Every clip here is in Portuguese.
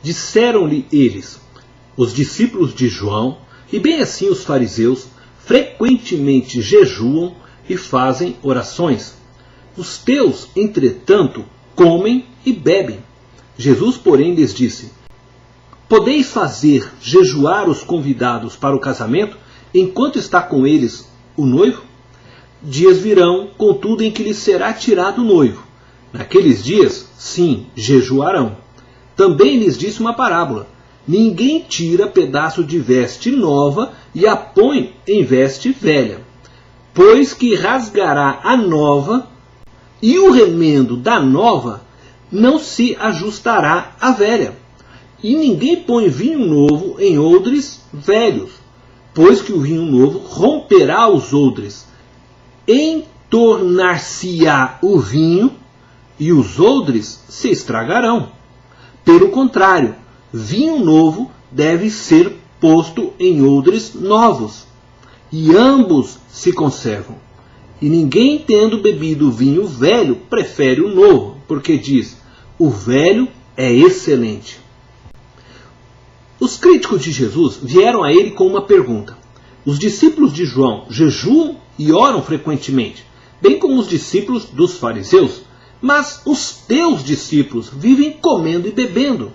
Disseram-lhe eles, os discípulos de João, e bem assim os fariseus, frequentemente jejuam e fazem orações. Os teus, entretanto, comem e bebem. Jesus, porém, lhes disse, podeis fazer jejuar os convidados para o casamento, enquanto está com eles o noivo? Dias virão, contudo, em que lhes será tirado o noivo. Naqueles dias, sim, jejuarão. Também lhes disse uma parábola. Ninguém tira pedaço de veste nova e a põe em veste velha, pois que rasgará a nova, e o remendo da nova não se ajustará à velha. E ninguém põe vinho novo em odres velhos, pois que o vinho novo romperá os odres, entornar-se-á o vinho, e os odres se estragarão. Pelo contrário, vinho novo deve ser posto em odres novos, e ambos se conservam. E ninguém, tendo bebido vinho velho, prefere o novo, porque diz, o velho é excelente. Os críticos de Jesus vieram a ele com uma pergunta. Os discípulos de João jejuam e oram frequentemente, bem como os discípulos dos fariseus, mas os teus discípulos vivem comendo e bebendo.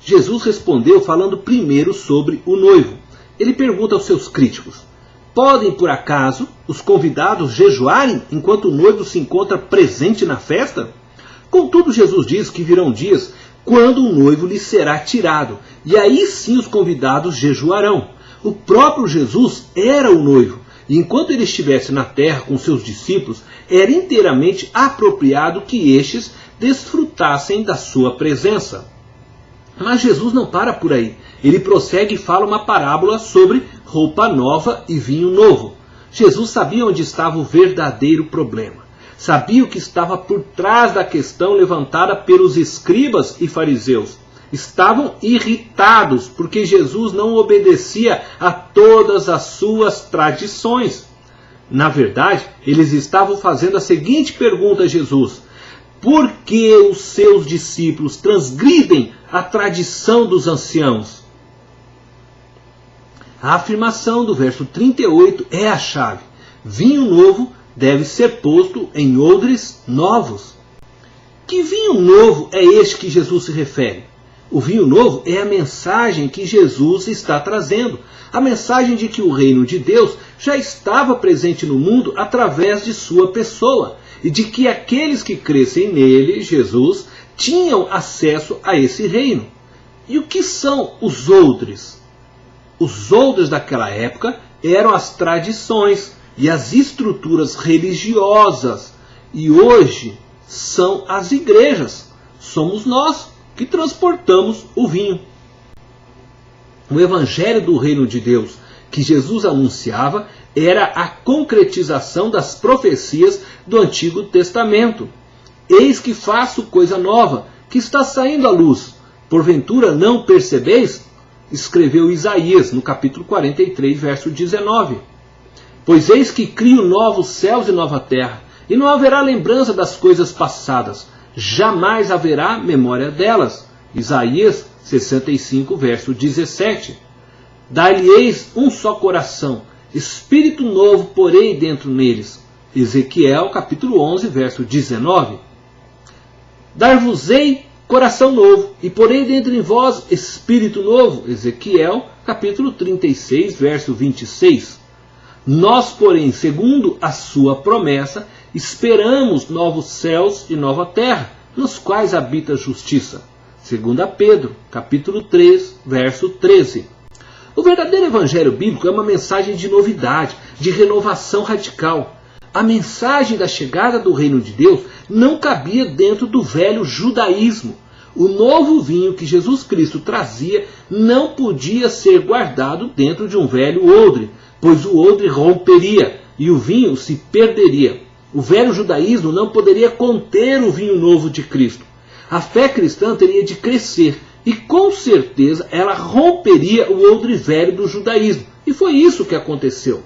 Jesus respondeu falando primeiro sobre o noivo. Ele pergunta aos seus críticos, podem por acaso os convidados jejuarem enquanto o noivo se encontra presente na festa? Contudo, Jesus diz que virão dias quando o noivo lhe será tirado, e aí sim os convidados jejuarão. O próprio Jesus era o noivo, e enquanto ele estivesse na terra com seus discípulos, era inteiramente apropriado que estes desfrutassem da sua presença. Mas Jesus não para por aí. Ele prossegue e fala uma parábola sobre roupa nova e vinho novo. Jesus sabia onde estava o verdadeiro problema. Sabia o que estava por trás da questão levantada pelos escribas e fariseus. Estavam irritados porque Jesus não obedecia a todas as suas tradições. Na verdade, eles estavam fazendo a seguinte pergunta a Jesus: por que os seus discípulos transgridem a tradição dos anciãos? A afirmação do verso 38 é a chave. Vinho novo deve ser posto em odres novos. Que vinho novo é este que Jesus se refere? O vinho novo é a mensagem que Jesus está trazendo. A mensagem de que o reino de Deus já estava presente no mundo através de sua pessoa. E de que aqueles que crescem nele, Jesus, tinham acesso a esse reino. E o que são os odres? Os odres daquela época eram as tradições e as estruturas religiosas. E hoje são as igrejas. Somos nós que transportamos o vinho. O evangelho do reino de Deus que Jesus anunciava era a concretização das profecias do Antigo Testamento. Eis que faço coisa nova, que está saindo à luz. Porventura não percebeis? Escreveu Isaías no capítulo 43, verso 19. Pois eis que crio novos céus e nova terra, e não haverá lembrança das coisas passadas, jamais haverá memória delas. Isaías 65, verso 17. Dar-lhe-eis um só coração, espírito novo porei dentro neles. Ezequiel capítulo 11, verso 19. Dar-vos-ei coração novo, e porei dentro em vós espírito novo. Ezequiel capítulo 36, verso 26. Nós, porém, segundo a sua promessa, esperamos novos céus e nova terra, nos quais habita a justiça. 2 Pedro, capítulo 3, verso 13. O verdadeiro evangelho bíblico é uma mensagem de novidade, de renovação radical. A mensagem da chegada do reino de Deus não cabia dentro do velho judaísmo. O novo vinho que Jesus Cristo trazia não podia ser guardado dentro de um velho odre, pois o odre romperia e o vinho se perderia. O velho judaísmo não poderia conter o vinho novo de Cristo. A fé cristã teria de crescer e com certeza ela romperia o odre velho do judaísmo. E foi isso que aconteceu.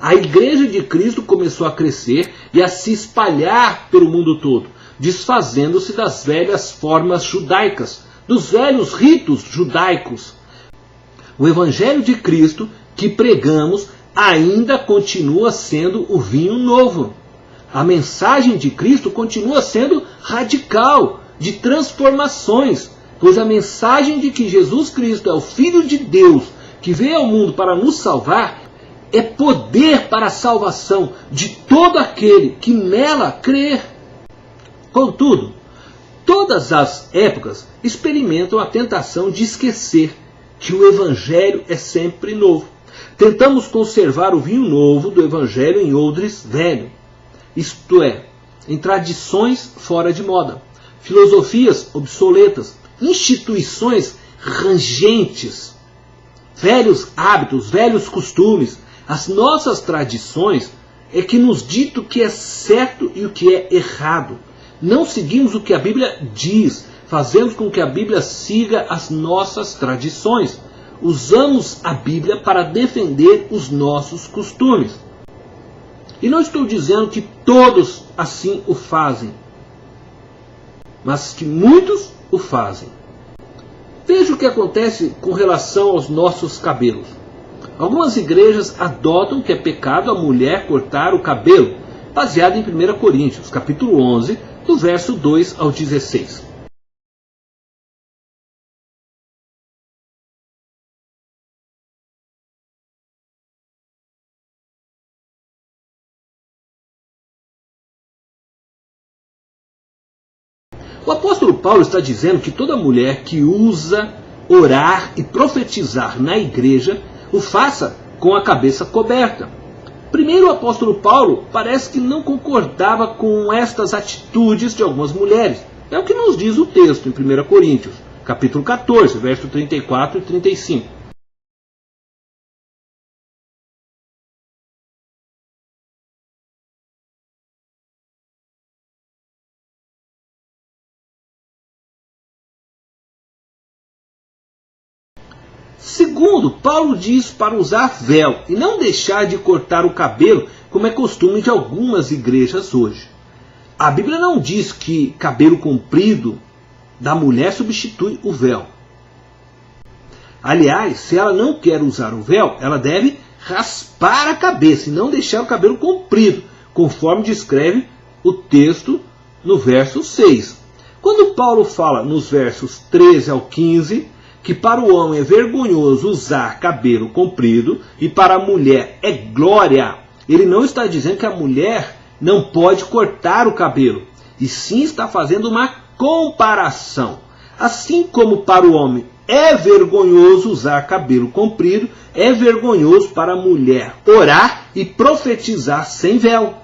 A igreja de Cristo começou a crescer e a se espalhar pelo mundo todo, desfazendo-se das velhas formas judaicas, dos velhos ritos judaicos. O Evangelho de Cristo que pregamos ainda continua sendo o vinho novo. A mensagem de Cristo continua sendo radical, de transformações, pois a mensagem de que Jesus Cristo é o Filho de Deus, que veio ao mundo para nos salvar, é poder para a salvação de todo aquele que nela crer. Contudo, todas as épocas experimentam a tentação de esquecer que o Evangelho é sempre novo. Tentamos conservar o vinho novo do Evangelho em odres velho, isto é, em tradições fora de moda, filosofias obsoletas, instituições rangentes, velhos hábitos, velhos costumes. As nossas tradições é que nos dita o que é certo e o que é errado. Não seguimos o que a Bíblia diz, fazemos com que a Bíblia siga as nossas tradições. Usamos a Bíblia para defender os nossos costumes. E não estou dizendo que todos assim o fazem, mas que muitos o fazem. Veja o que acontece com relação aos nossos cabelos. Algumas igrejas adotam que é pecado a mulher cortar o cabelo, baseado em 1 Coríntios, capítulo 11, do verso 2 ao 16. O apóstolo Paulo está dizendo que toda mulher que usa orar e profetizar na igreja, o faça com a cabeça coberta. Primeiro, o apóstolo Paulo parece que não concordava com estas atitudes de algumas mulheres. É o que nos diz o texto em 1 Coríntios, capítulo 14, verso 34 e 35. Segundo, Paulo diz para usar véu e não deixar de cortar o cabelo, como é costume de algumas igrejas hoje. A Bíblia não diz que cabelo comprido da mulher substitui o véu. Aliás, se ela não quer usar o véu, ela deve raspar a cabeça e não deixar o cabelo comprido, conforme descreve o texto no verso 6. Quando Paulo fala nos versos 13 ao 15... que para o homem é vergonhoso usar cabelo comprido e para a mulher é glória, ele não está dizendo que a mulher não pode cortar o cabelo, e sim está fazendo uma comparação. Assim como para o homem é vergonhoso usar cabelo comprido, é vergonhoso para a mulher orar e profetizar sem véu.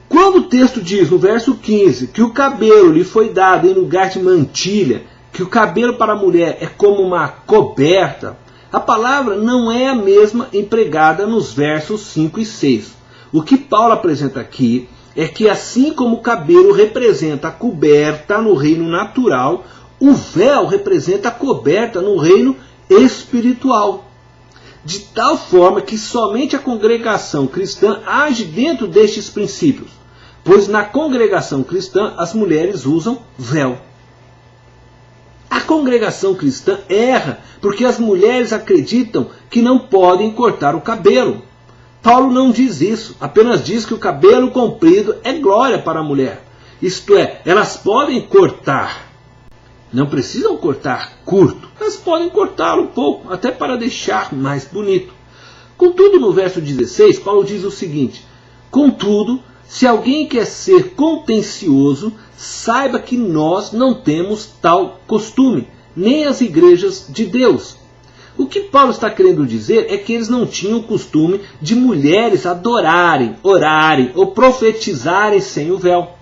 Quando o texto diz no verso 15 que o cabelo lhe foi dado em lugar de mantilha, que o cabelo para a mulher é como uma coberta, a palavra não é a mesma empregada nos versos 5 e 6. O que Paulo apresenta aqui é que assim como o cabelo representa a coberta no reino natural, o véu representa a coberta no reino espiritual. De tal forma que somente a congregação cristã age dentro destes princípios, pois na congregação cristã as mulheres usam véu. A congregação cristã erra porque as mulheres acreditam que não podem cortar o cabelo. Paulo não diz isso, apenas diz que o cabelo comprido é glória para a mulher. Isto é, elas podem cortar. Não precisam cortar curto, elas podem cortá-lo um pouco, até para deixar mais bonito. Contudo, no verso 16, Paulo diz o seguinte: contudo, se alguém quer ser contencioso, saiba que nós não temos tal costume, nem as igrejas de Deus. O que Paulo está querendo dizer é que eles não tinham o costume de mulheres adorarem, orarem ou profetizarem sem o véu.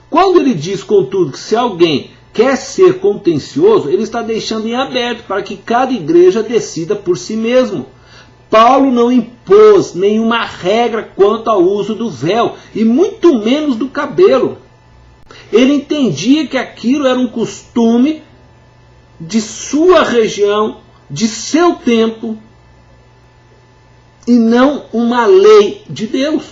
Quando ele diz, contudo, que se alguém quer ser contencioso, ele está deixando em aberto para que cada igreja decida por si mesmo. Paulo não impôs nenhuma regra quanto ao uso do véu, e muito menos do cabelo. Ele entendia que aquilo era um costume de sua região, de seu tempo, e não uma lei de Deus.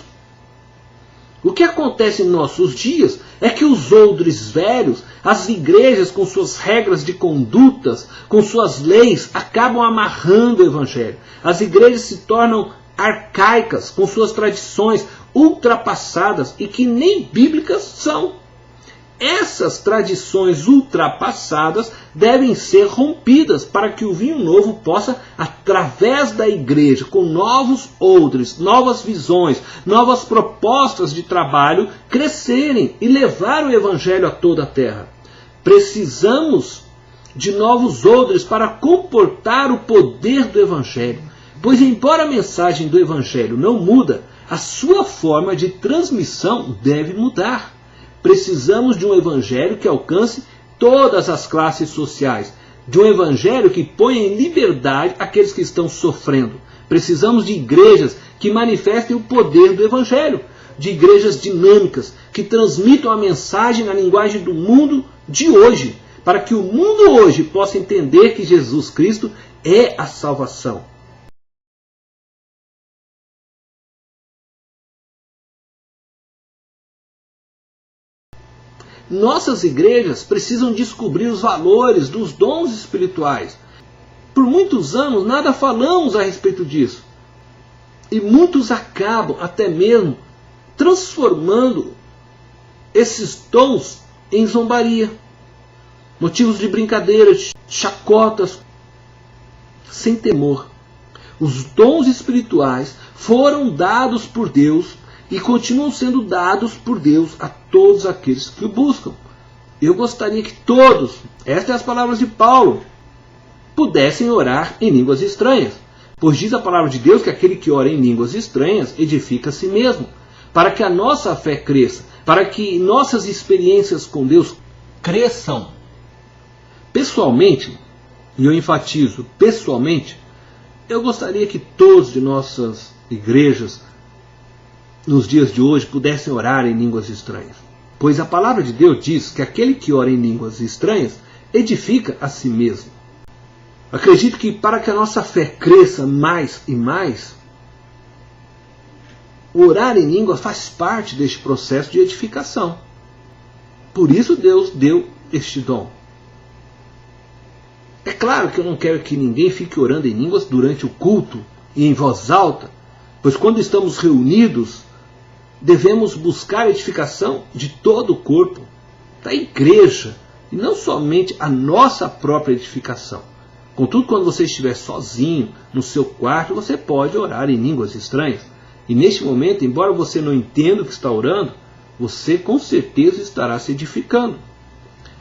O que acontece em nossos dias é que os odres velhos As igrejas, com suas regras de condutas, com suas leis, acabam amarrando o evangelho. As igrejas se tornam arcaicas, com suas tradições ultrapassadas e que nem bíblicas são. Essas tradições ultrapassadas devem ser rompidas para que o vinho novo possa, através da igreja, com novos odres, novas visões, novas propostas de trabalho, crescerem e levar o evangelho a toda a terra. Precisamos de novos odres para comportar o poder do evangelho, pois embora a mensagem do evangelho não muda, a sua forma de transmissão deve mudar. Precisamos de um evangelho que alcance todas as classes sociais, de um evangelho que ponha em liberdade aqueles que estão sofrendo. Precisamos de igrejas que manifestem o poder do evangelho, de igrejas dinâmicas, que transmitam a mensagem na linguagem do mundo de hoje, para que o mundo hoje possa entender que Jesus Cristo é a salvação. Nossas igrejas precisam descobrir os valores dos dons espirituais. Por muitos anos nada falamos a respeito disso. E muitos acabam até mesmo transformando esses dons em zombaria. Motivos de brincadeira, de chacotas, sem temor. Os dons espirituais foram dados por Deus e continuam sendo dados por Deus a todos aqueles que o buscam. Eu gostaria que todos, estas são as palavras de Paulo, pudessem orar em línguas estranhas. Pois diz a palavra de Deus que aquele que ora em línguas estranhas edifica a si mesmo. Para que a nossa fé cresça, para que nossas experiências com Deus cresçam. Pessoalmente, e eu enfatizo pessoalmente, eu gostaria que todos de nossas igrejas nos dias de hoje pudessem orar em línguas estranhas. Pois a palavra de Deus diz que aquele que ora em línguas estranhas edifica a si mesmo. Acredito que para que a nossa fé cresça mais e mais, orar em língua faz parte deste processo de edificação. Por isso Deus deu este dom. É claro que eu não quero que ninguém fique orando em línguas durante o culto e em voz alta, pois quando estamos reunidos, devemos buscar a edificação de todo o corpo, da igreja, e não somente a nossa própria edificação. Contudo, quando você estiver sozinho no seu quarto, você pode orar em línguas estranhas. E neste momento, embora você não entenda o que está orando, você com certeza estará se edificando.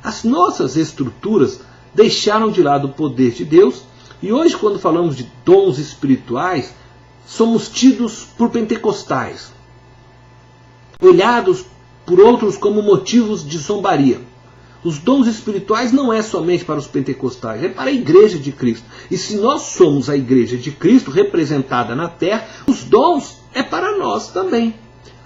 As nossas estruturas deixaram de lado o poder de Deus, e hoje, quando falamos de dons espirituais, somos tidos por pentecostais, olhados por outros como motivos de zombaria. Os dons espirituais não é somente para os pentecostais, é para a igreja de Cristo. E se nós somos a igreja de Cristo representada na terra, os dons é para nós também.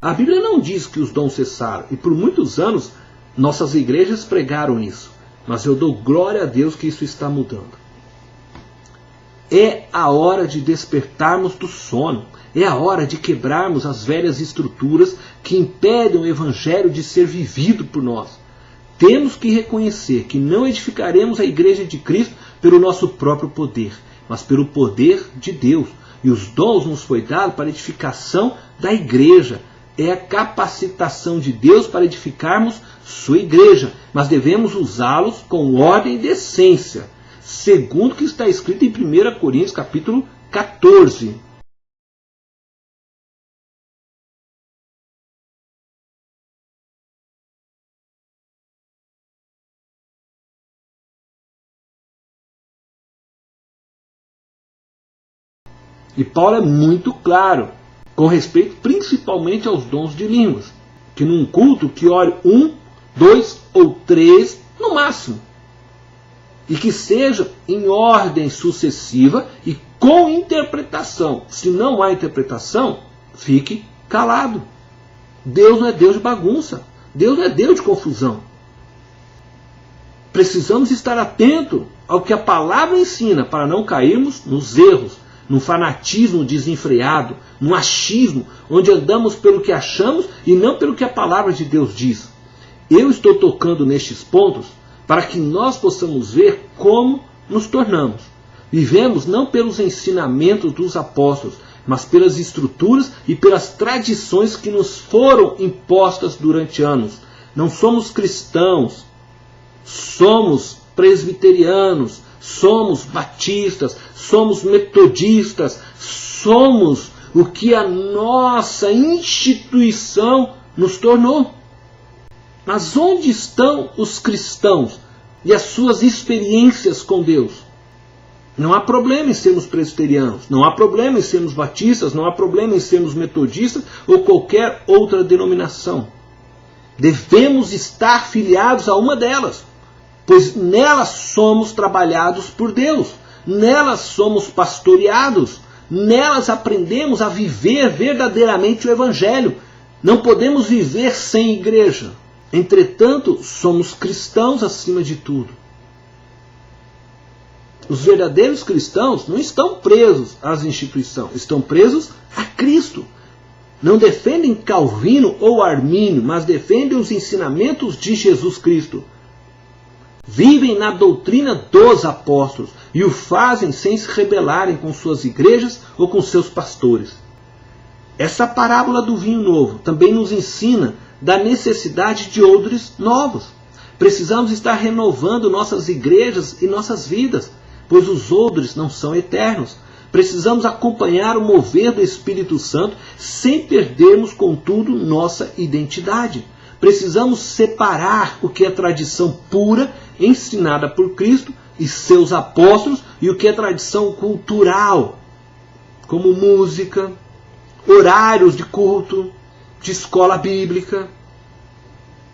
A Bíblia não diz que os dons cessaram, e por muitos anos nossas igrejas pregaram isso. Mas eu dou glória a Deus que isso está mudando. É a hora de despertarmos do sono. É a hora de quebrarmos as velhas estruturas que impedem o evangelho de ser vivido por nós. Temos que reconhecer que não edificaremos a igreja de Cristo pelo nosso próprio poder, mas pelo poder de Deus. E os dons nos foi dado para a edificação da igreja. É a capacitação de Deus para edificarmos sua igreja, mas devemos usá-los com ordem e decência, segundo o que está escrito em 1 Coríntios capítulo 14. E Paulo é muito claro, com respeito principalmente aos dons de línguas, que num culto que ore 1, 2 ou 3 no máximo, e que seja em ordem sucessiva e com interpretação. Se não há interpretação, fique calado. Deus não é Deus de bagunça, Deus não é Deus de confusão. Precisamos estar atentos ao que a palavra ensina para não cairmos nos erros, num fanatismo desenfreado, num achismo, onde andamos pelo que achamos e não pelo que a palavra de Deus diz. Eu estou tocando nestes pontos para que nós possamos ver como nos tornamos. Vivemos não pelos ensinamentos dos apóstolos, mas pelas estruturas e pelas tradições que nos foram impostas durante anos. Não somos cristãos, somos presbiterianos, somos batistas, somos metodistas, somos o que a nossa instituição nos tornou. Mas onde estão os cristãos e as suas experiências com Deus? Não há problema em sermos presbiterianos, não há problema em sermos batistas, não há problema em sermos metodistas ou qualquer outra denominação. Devemos estar filiados a uma delas, pois nelas somos trabalhados por Deus, nelas somos pastoreados, nelas aprendemos a viver verdadeiramente o Evangelho. Não podemos viver sem igreja. Entretanto, somos cristãos acima de tudo. Os verdadeiros cristãos não estão presos às instituições, estão presos a Cristo. Não defendem Calvino ou Armínio, mas defendem os ensinamentos de Jesus Cristo. Vivem na doutrina dos apóstolos e o fazem sem se rebelarem com suas igrejas ou com seus pastores. Essa parábola do vinho novo também nos ensina da necessidade de odres novos. Precisamos estar renovando nossas igrejas e nossas vidas, pois os odres não são eternos. Precisamos acompanhar o mover do Espírito Santo sem perdermos, contudo, nossa identidade. Precisamos separar o que é tradição pura, ensinada por Cristo e seus apóstolos, e o que é tradição cultural, como música, horários de culto, de escola bíblica,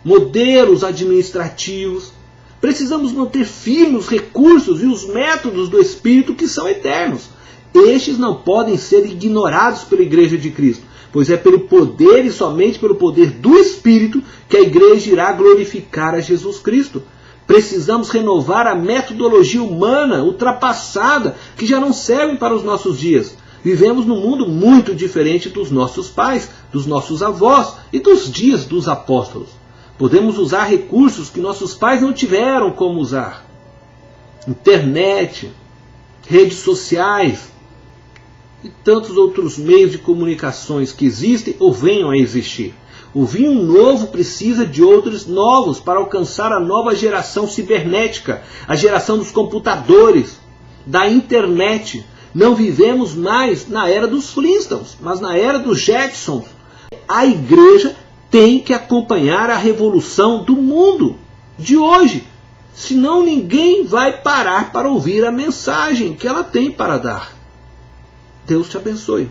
modelos administrativos. Precisamos manter firmes os recursos e os métodos do Espírito que são eternos. Estes não podem ser ignorados pela Igreja de Cristo, pois é pelo poder e somente pelo poder do Espírito que a Igreja irá glorificar a Jesus Cristo. Precisamos renovar a metodologia humana ultrapassada, que já não serve para os nossos dias. Vivemos num mundo muito diferente dos nossos pais, dos nossos avós e dos dias dos apóstolos. Podemos usar recursos que nossos pais não tiveram como usar. Internet, redes sociais e tantos outros meios de comunicações que existem ou venham a existir. O vinho novo precisa de odres novos para alcançar a nova geração cibernética, a geração dos computadores, da internet. Não vivemos mais na era dos Flintstones, mas na era dos Jetsons. A igreja tem que acompanhar a revolução do mundo de hoje. Senão ninguém vai parar para ouvir a mensagem que ela tem para dar. Deus te abençoe.